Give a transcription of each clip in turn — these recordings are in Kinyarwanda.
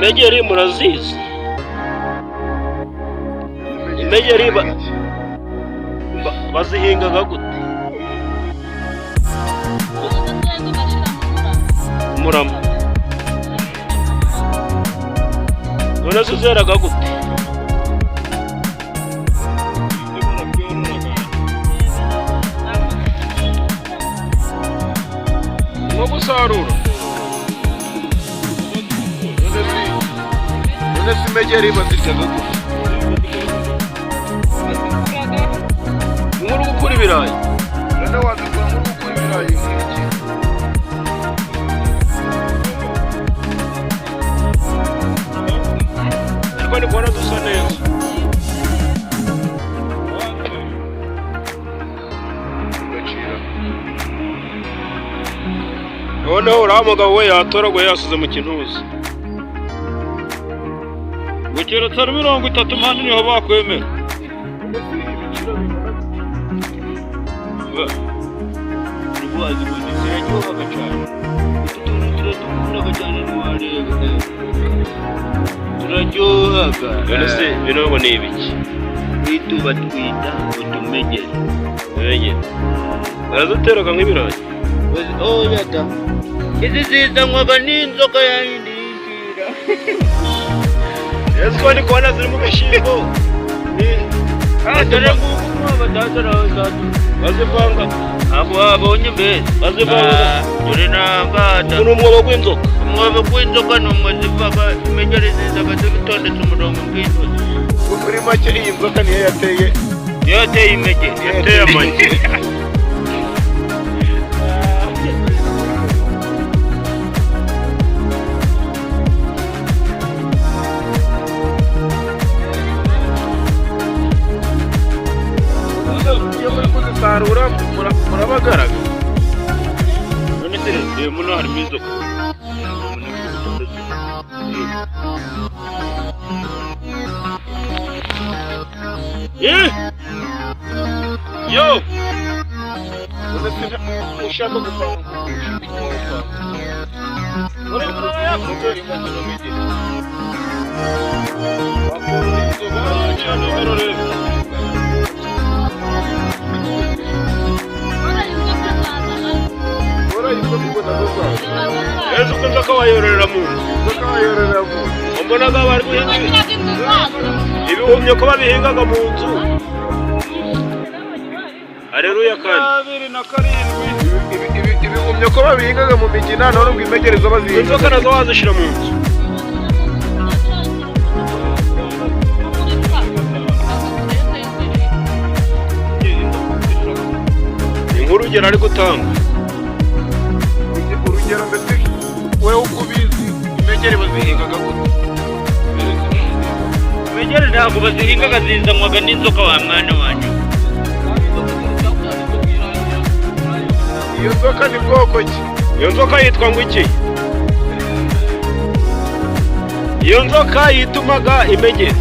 Imegeri murazizi? Imegeri bazihingaga gute? Murama. None zeraga gute? Nko gusarura. None si imegeri baziryaga gute? Nkuru gukura ibirayi. None wazikora nkuru gukura ibirayi nk'iki? Ariko ni kubona dusa neza. Noneho uriya mugabo we yatoraguye yasize mu kintuza. Ngo keretse ari 30 mpande niho bakwemera. Rwazi ngo ziraryohaga cyane. Utuntu cyane ntiwareba. Turaryohaga. None se bino ngo ni ibiki? Bituba twita utumegeri. Emegeri. Baraziteraga nk'ibirayi. Oya da. Izi zizanywaga n'inzoka yayindi yinjira. Yesu ko ndi kubona ziri mu bishyimbo. Dore nguko abadadara bazivanga. Abo babonye mbere bazivanga. Dore nangada. Uno umwobo w'inzoka. Umwobo w'inzoka n'umwe zivaga imegeri zizaga zitondetse umurongo bw'inzoka. Kuri make iyi nzoka niyo yateye imegeri. Yateye amagi. Sarura murabagaraga. None se muno harimo inzoka. Yo! None se ushaka gupanga. Ora ya mugeri mu migeri. Bakora inzoka cyane birore. Yesu ko nzoka wayororera mu nzu. Nzoka wayororera mu nzu. Mbonaga bari guhinga ibihumyo ko babihingaga mu nzu. Haleluya kandi. 27 ibihumyo ko babihingaga mu migina none ubwo imegerezo bazihinga. Inzoka nazo wazishira mu nzu. Inkuru ugera ari gutanga. Urugero mbese wewe uko ubizi imegeri bazihingaga gute? Imegeri ntabwo bazihingaga zinzanywaga n'inzoka wa mwana wanyu. Iyo nzoka ni bwoko ki? Iyo nzoka yitwa ngo iki? Iyo nzoka yitumaga imegeri.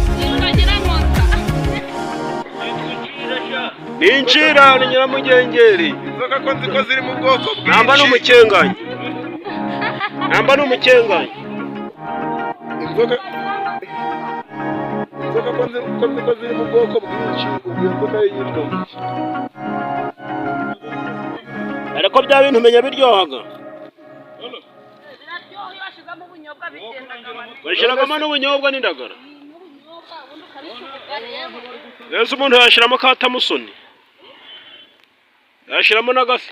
Ni incira ni nyiramugengeri. Inzoka ko nziko ziri mu bwoko bwinshi. Namba n'umukenganyi. Namba n'umukenganyi. Inzoka ko nziko ziri mu bwoko bwinshi. Ubwo nzoka yitwa iki? Ariko bya bintu umenya biryohaga. Biraryoha iyo washizamo ubunyobwa bigendaga. Bashiragamo n'ubunyobwa n'indagara. Yesu umuntu yashiramo katamusoni. Yashiramo n'agafi.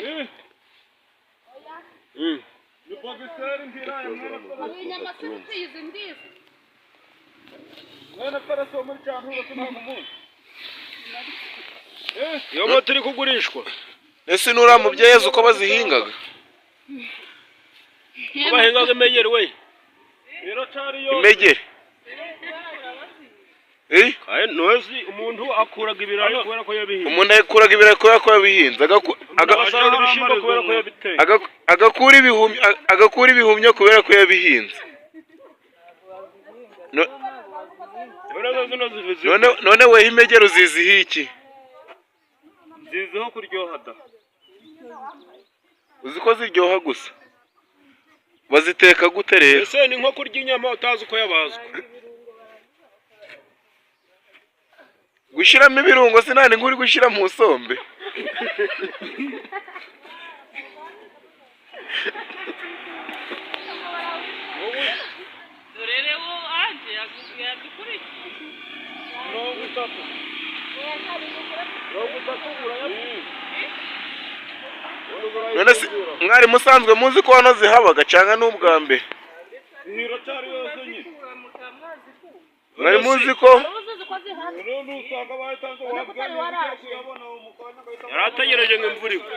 Inyama sizizi ndizi. Iyo moto iri kugurishwa. Ese nura mubyeyi Yesu ko bazihingaga? Ko bahingaga imegeri we. Imegeri. Nozi umuntu akuraga ibirayi kubera ko yabihinze. Umuntu akuraga ibirayi kubera ko yabihinze. Agakura ibihumyo kubera ko yabihinze. None we imegeri uziziho iki? Ziziho kuryoha da. Uzi ko ziryoha gusa. baziteka gute rero? ese ni nko kurya inyama utazi uko yabazwe. Gushiramo ibirungo sinani nguri gushira mu sombe. Dorerewo anje yadukurikira. None se mwari musanzwe muzi ko hano zihabaga cyangwa n'ubwa mbere? Iracyari yose nyine. Mwari muzi ko yarategereje ngo imvura igwe.